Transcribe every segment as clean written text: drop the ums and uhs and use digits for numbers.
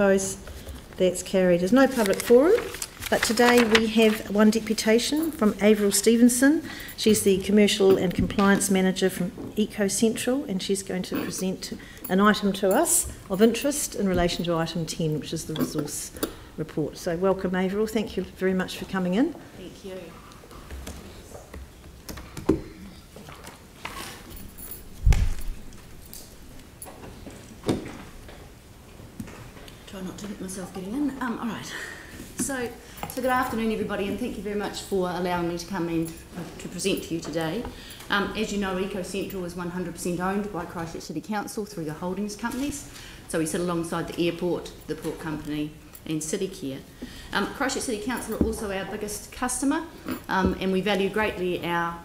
Opposed? That's carried. There's no public forum, but today we have one deputation from Avril Stevenson. She's the Commercial and Compliance Manager from Eco Central, and she's going to present an item to us of interest in relation to item 10, which is the resource report. So welcome, Avril. Thank you very much for coming in. Thank you. Try not to hit myself getting in. All right. So good afternoon, everybody, and thank you very much for allowing me to come in to present to you today. As you know, Eco Central is 100% owned by Christchurch City Council through the holdings companies. So we sit alongside the airport, the port company, and City Care. Christchurch City Council are also our biggest customer, and we value greatly our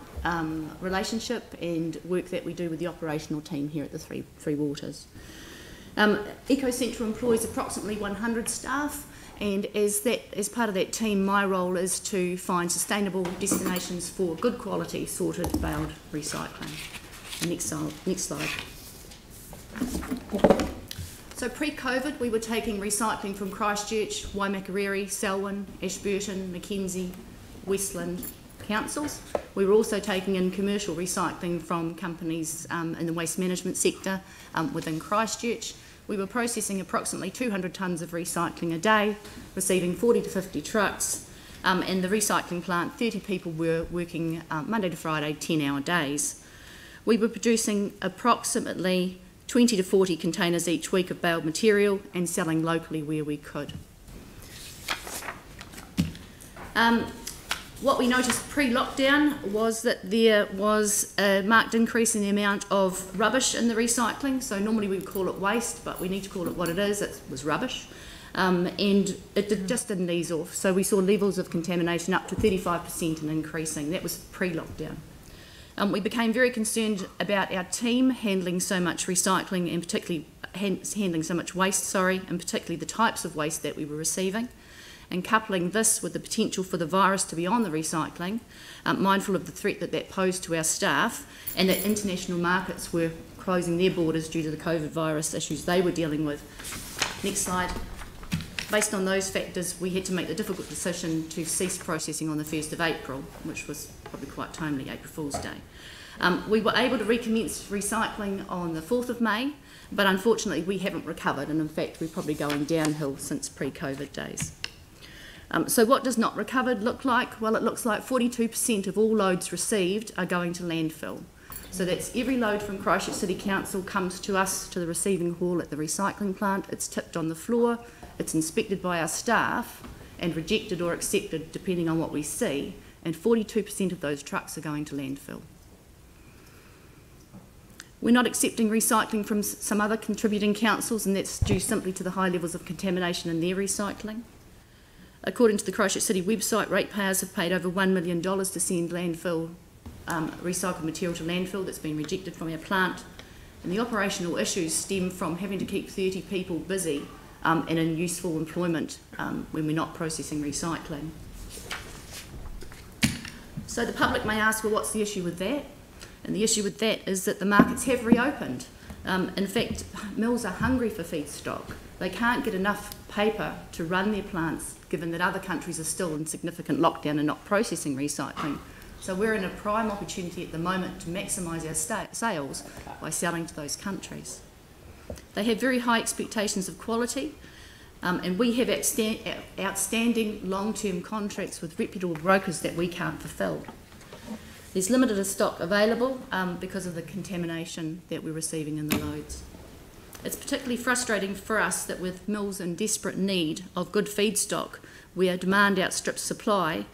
relationship and work that we do with the operational team here at the Three Waters. Eco Central employs approximately 100 staff, and as part of that team, my role is to find sustainable destinations for good quality sorted, baled recycling. Next slide. So pre-COVID, we were taking recycling from Christchurch, Waimakariri, Selwyn, Ashburton, Mackenzie, Westland councils. We were also taking in commercial recycling from companies in the waste management sector within Christchurch. We were processing approximately 200 tonnes of recycling a day, receiving 40 to 50 trucks, and the recycling plant, 30 people were working Monday to Friday, 10-hour days. We were producing approximately 20 to 40 containers each week of baled material and selling locally where we could. What we noticed pre-lockdown was that there was a marked increase in the amount of rubbish in the recycling. So normally we would call it waste, but we need to call it what it is. It was rubbish. And it just didn't ease off. So we saw levels of contamination up to 35% and increasing. That was pre-lockdown. We became very concerned about our team handling so much recycling and particularly handling so much waste, and particularly the types of waste that we were receiving. And coupling this with the potential for the virus to be on the recycling, mindful of the threat that posed to our staff, and that international markets were closing their borders due to the COVID virus issues they were dealing with. Next slide. Based on those factors, we had to make the difficult decision to cease processing on the 1st of April, which was probably quite timely, April Fool's Day. We were able to recommence recycling on the 4th of May, but unfortunately we haven't recovered, and in fact we're probably going downhill since pre-COVID days. So what does not recovered look like? Well, it looks like 42% of all loads received are going to landfill. So that's every load from Christchurch City Council comes to us, to the receiving hall at the recycling plant, it's tipped on the floor, it's inspected by our staff and rejected or accepted depending on what we see, and 42% of those trucks are going to landfill. We're not accepting recycling from some other contributing councils, and that's due simply to the high levels of contamination in their recycling. According to the Christchurch City website, ratepayers have paid over $1 million to send recycled material to landfill that's been rejected from our plant. And the operational issues stem from having to keep 30 people busy and in useful employment when we're not processing recycling. So the public may ask, well, what's the issue with that? And the issue with that is that the markets have reopened. In fact, mills are hungry for feedstock. They can't get enough paper to run their plants, given that other countries are still in significant lockdown and not processing recycling. So we're in a prime opportunity at the moment to maximise our sales by selling to those countries. They have very high expectations of quality, and we have outstanding long-term contracts with reputable brokers that we can't fulfil. There's limited stock available because of the contamination that we're receiving in the loads. It's particularly frustrating for us that with mills in desperate need of good feedstock, where demand outstrips supply,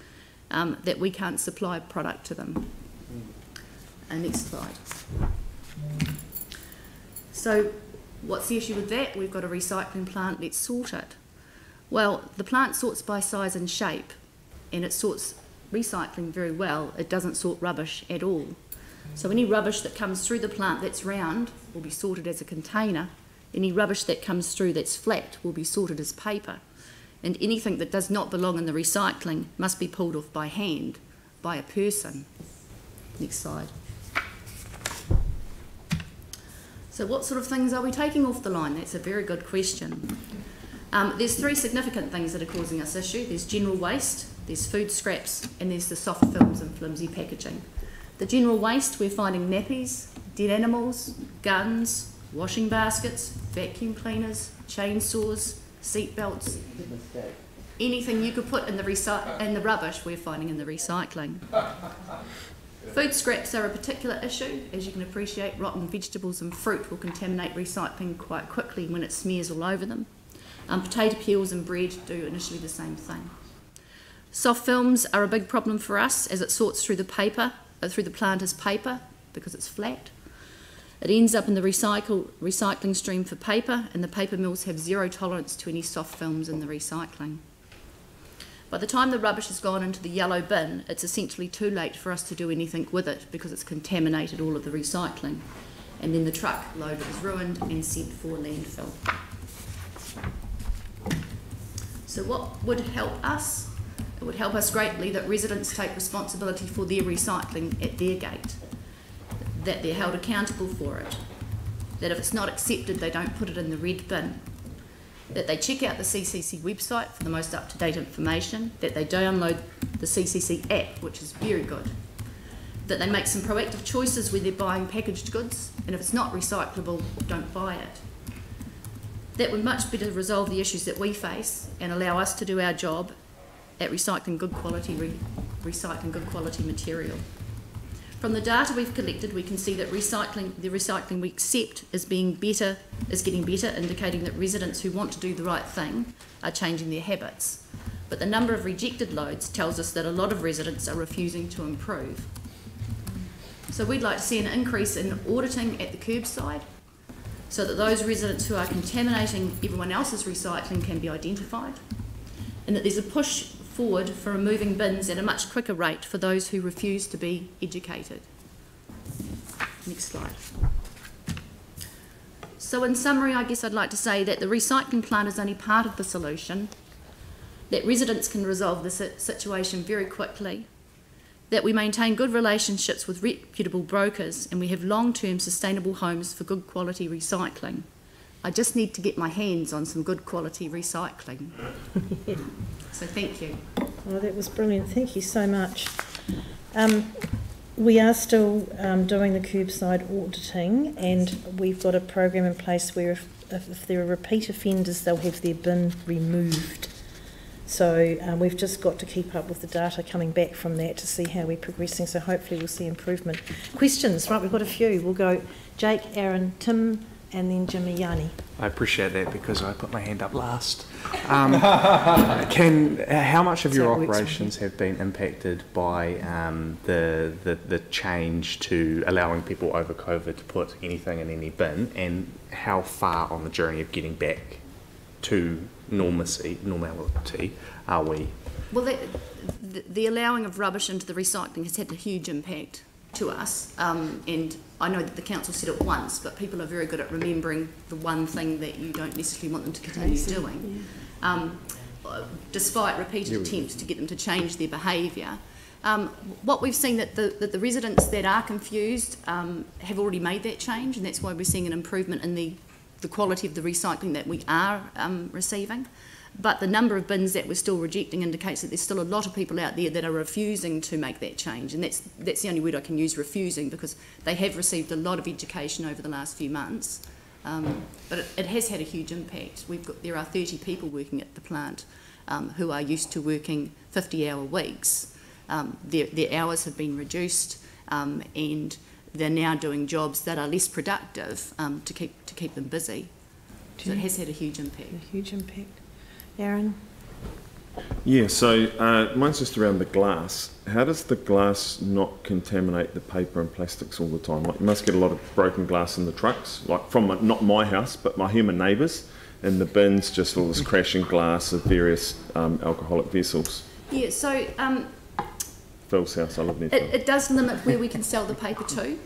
that we can't supply product to them. Next slide. So what's the issue with that? We've got a recycling plant, let's sort it. Well, the plant sorts by size and shape, and it sorts recycling very well. It doesn't sort rubbish at all. So any rubbish that comes through the plant that's round will be sorted as a container. Any rubbish that comes through that's flat will be sorted as paper. And anything that does not belong in the recycling must be pulled off by hand, by a person. Next slide. So what sort of things are we taking off the line? That's a very good question. There's three significant things that are causing us issue. There's general waste, there's food scraps, and there's the soft films and flimsy packaging. The general waste, we're finding nappies, dead animals, guns, washing baskets, vacuum cleaners, chainsaws, seat belts. Anything you could put in the rubbish, we're finding in the recycling. Food scraps are a particular issue. As you can appreciate, rotten vegetables and fruit will contaminate recycling quite quickly when it smears all over them. Potato peels and bread do initially the same thing. Soft films are a big problem for us as it sorts through the paper, through the plant as paper, because it's flat. It ends up in the recycling stream for paper, and the paper mills have zero tolerance to any soft films in the recycling. By the time the rubbish has gone into the yellow bin, it's essentially too late for us to do anything with it because it's contaminated all of the recycling. And then the truck load is ruined and sent for landfill. So what would help us? It would help us greatly that residents take responsibility for their recycling at their gate, that they're held accountable for it, that if it's not accepted, they don't put it in the red bin, that they check out the CCC website for the most up-to-date information, that they download the CCC app, which is very good, that they make some proactive choices when they're buying packaged goods, and if it's not recyclable, don't buy it. That would much better resolve the issues that we face and allow us to do our job at recycling good quality material. From the data we've collected, we can see that the recycling we accept is getting better, indicating that residents who want to do the right thing are changing their habits. But the number of rejected loads tells us that a lot of residents are refusing to improve. So we'd like to see an increase in auditing at the curbside, so that those residents who are contaminating everyone else's recycling can be identified, and that there's a push forward for removing bins at a much quicker rate for those who refuse to be educated. Next slide. So in summary, I guess I'd like to say that the recycling plant is only part of the solution, that residents can resolve the situation very quickly, that we maintain good relationships with reputable brokers, and we have long-term sustainable homes for good quality recycling. I just need to get my hands on some good quality recycling. So thank you. Oh, that was brilliant. Thank you so much. We are still doing the curbside auditing, and we've got a program in place where if there are repeat offenders, they'll have their bin removed. So we've just got to keep up with the data coming back from that to see how we're progressing, so hopefully we'll see improvement. Questions? Right, we've got a few. We'll go Jake, Aaron, Tim, and then Jimmy Yanni. I appreciate that because I put my hand up last. How much of your operations have been impacted by the change to allowing people over COVID to put anything in any bin, and how far on the journey of getting back to normality are we? Well, the allowing of rubbish into the recycling has had a huge impact to us, and I know that the council said it once, but people are very good at remembering the one thing that you don't necessarily want them to continue doing. Yeah. Despite repeated attempts to get them to change their behaviour. What we've seen that the residents that are confused have already made that change, and that's why we're seeing an improvement in the quality of the recycling that we are receiving. But the number of bins that we're still rejecting indicates that there's still a lot of people out there that are refusing to make that change, and that's the only word I can use, refusing, because they have received a lot of education over the last few months. But it has had a huge impact. There are 30 people working at the plant who are used to working 50-hour weeks. Their hours have been reduced, and they're now doing jobs that are less productive to keep them busy. So it has had a huge impact. A huge impact. Aaron? Yeah, so mine's just around the glass. How does the glass not contaminate the paper and plastics all the time? Like, you must get a lot of broken glass in the trucks, like from not my house, but my human neighbours, and the bins just all this crashing glass of various alcoholic vessels. Yeah, so Phil's house, I live near Phil. It does limit where we can sell the paper to.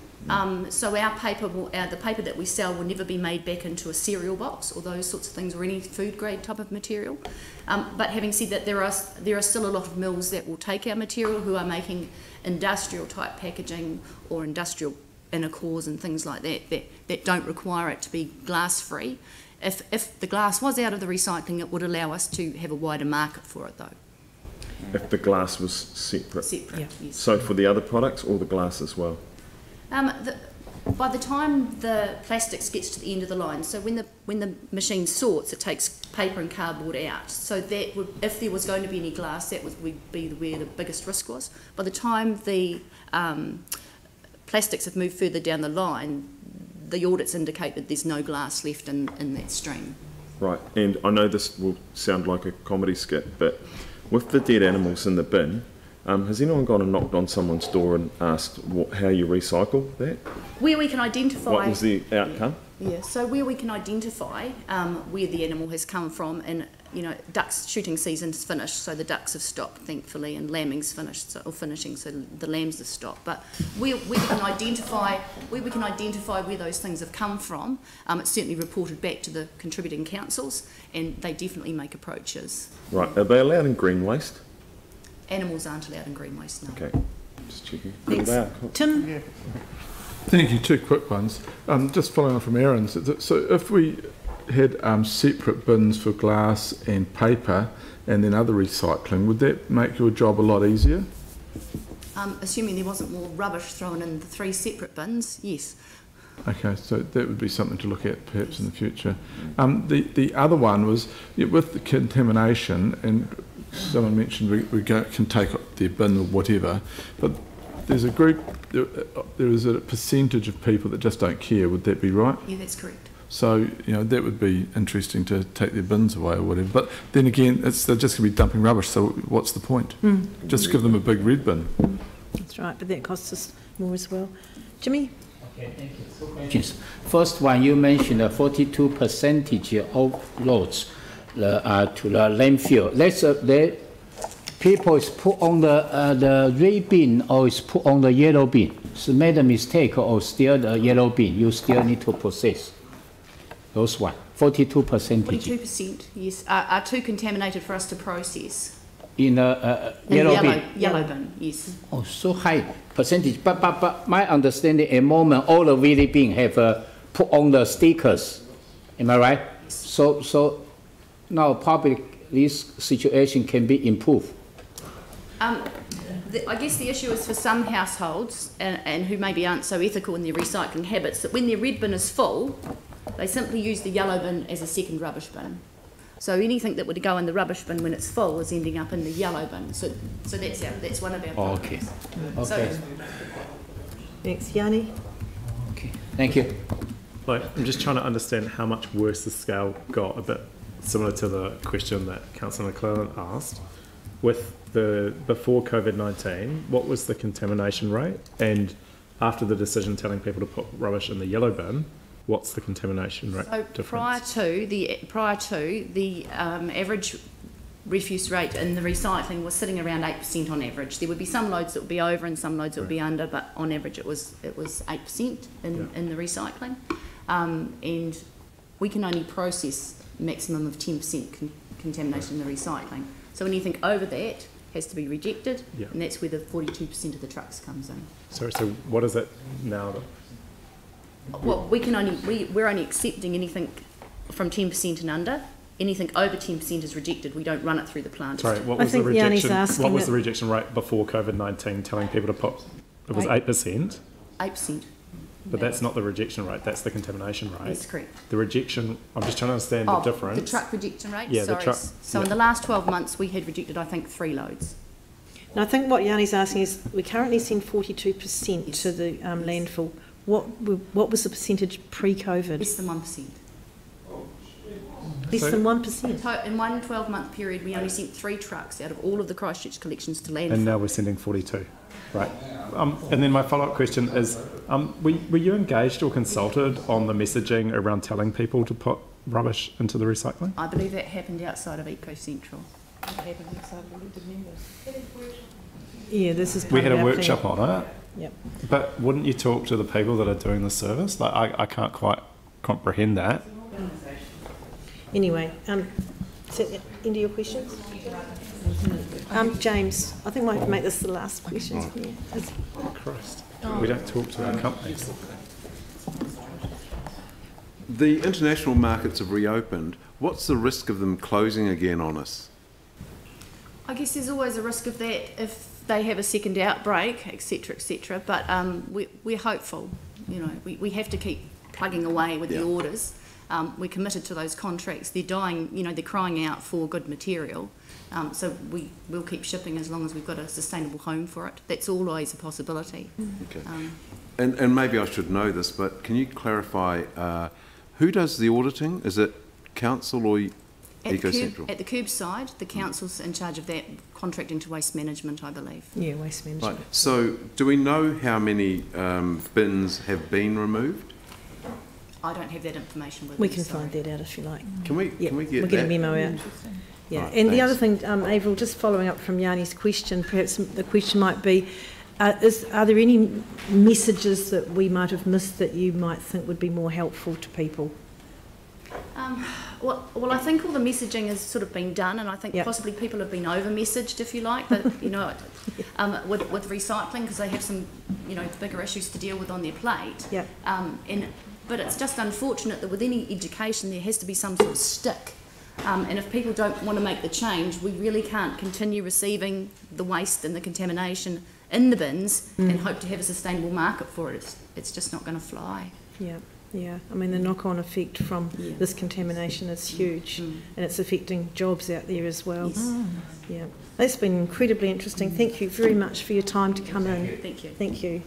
So our paper, the paper that we sell will never be made back into a cereal box or those sorts of things, or any food grade type of material. But having said that, there are still a lot of mills that will take our material who are making industrial type packaging or industrial inner cores and things like that don't require it to be glass free, If the glass was out of the recycling, it would allow us to have a wider market for it, though. If the glass was separate. Separate, Yeah. yes. So for the other products or the glass as well? By the time the plastics gets to the end of the line, so when the machine sorts, it takes paper and cardboard out. So that would, if there was going to be any glass, that would be where the biggest risk was. By the time the plastics have moved further down the line, the audits indicate that there's no glass left in that stream. Right, and I know this will sound like a comedy skit, but with the dead animals in the bin, has anyone gone and knocked on someone's door and asked how you recycle that? Where we can identify... What was the outcome? Yeah, so where we can identify where the animal has come from, and ducks shooting season's finished, so the ducks have stopped, thankfully, and lambing's finished or finishing, so the lambs have stopped. But where we can identify where those things have come from, it's certainly reported back to the contributing councils, and they definitely make approaches. Right, are they allowed in green waste? Animals aren't allowed in green waste, no. Okay, just checking. Thanks. Wow. Tim? Yeah. Thank you. Two quick ones. Just following on from Aaron's. So if we had separate bins for glass and paper and then other recycling, would that make your job a lot easier? Assuming there wasn't more rubbish thrown in the 3 separate bins, yes. Okay, so that would be something to look at perhaps in the future. The other one was with the contamination, and someone mentioned we can take their bin or whatever, but there's a group, there is a percentage of people that just don't care. Would that be right? Yeah, that's correct. So, that would be interesting to take their bins away or whatever. But then again, they're just going to be dumping rubbish, so what's the point? Just give them a big red bin. That's right, but that costs us more as well. Jimmy? Okay, thank you. 2 questions. First one, you mentioned 42% of loads to the landfill. The people is put on the red bin or is put on the yellow bin. So made a mistake or still the yellow bin. You still need to process those one. 42%. 42%, yes, are too contaminated for us to process. In a yellow bin. Yellow bin, yes. Oh, so high percentage. But my understanding, at the moment, all the red bin have put on the stickers. Am I right? So now probably this situation can be improved. I guess the issue is for some households and who maybe aren't so ethical in their recycling habits, that when their red bin is full, they simply use the yellow bin as a second rubbish bin. So anything that would go in the rubbish bin when it's full is ending up in the yellow bin. So that's one of our problems. Okay. So, Thanks. Yanni? Okay. Thank you. I'm just trying to understand how much worse the scale got, a bit similar to the question that Councillor McClellan asked. With before COVID-19, what was the contamination rate? And after the decision telling people to put rubbish in the yellow bin, what's the contamination rate difference? Prior to the average refuse rate in the recycling was sitting around 8% on average. There would be some loads that would be over and some loads that would be under, but on average it was 8% in the recycling. And we can only process a maximum of 10% contamination in the recycling. So anything over that has to be rejected, and that's where the 42% of the trucks comes in. So what is it now? Well, we're only accepting anything from 10% and under. Anything over 10% is rejected. We don't run it through the plant. Sorry, what was the rejection? What was the rejection rate before COVID-19? Telling people to put it was 8%. 8%. But that's not the rejection rate. That's the contamination rate. That's correct. The rejection. I'm just trying to understand the difference. The truck rejection rate. Yeah, sorry. the truck. So in the last 12 months, we had rejected, I think, 3 loads. Now, I think what Yanni's asking is we currently send 42% to the landfill. What was the percentage pre-COVID? Less than 1%. Less than 1%. In one 12-month period, we only sent 3 trucks out of all of the Christchurch collections to landfill. And now we're sending 42. Right. And then my follow-up question is, were you engaged or consulted on the messaging around telling people to put rubbish into the recycling? I believe that happened outside of Eco Central. Yeah, this is part We had of a our workshop plan. on it. Yep. But wouldn't you talk to the people that are doing the service? Like, I can't quite comprehend that. Anyway, is that the end of your questions? James, I think we'll have to make this the last question. Yeah. Christ. We don't talk to our companies. The international markets have reopened. What's the risk of them closing again on us? I guess there's always a risk of that if they have a second outbreak, etc., but we're hopeful. You know, we have to keep plugging away with the orders. We're committed to those contracts. They're dying, you know, they're crying out for good material. So we'll keep shipping as long as we've got a sustainable home for it. That's always a possibility. Okay. And maybe I should know this, but can you clarify who does the auditing? Is it council or EcoCentral? At the curbside, the council's in charge of that, contracting to waste management, I believe. Yeah, waste management. Right. So do we know how many bins have been removed? I don't have that information with me. We can find that out if you like. Can we get we'll that? get a memo out. Yeah, Right, and the thanks. other thing, Avril, just following up from Yanni's question, perhaps the question might be, are there any messages that we might have missed that you might think would be more helpful to people? Well, I think all the messaging has sort of been done, and I think possibly people have been over-messaged, if you like, that, you know, with recycling, because they have some, you know, bigger issues to deal with on their plate. Yeah. But it's just unfortunate that with any education there has to be some sort of stick. And if people don't want to make the change, we really can't continue receiving the waste and the contamination in the bins and hope to have a sustainable market for it. It's just not going to fly. Yeah. Yeah, I mean the knock-on effect from this contamination is huge, and it's affecting jobs out there as well. Yes. Yeah, that's been incredibly interesting. Thank you very much for your time to come in. Thank you. Thank you.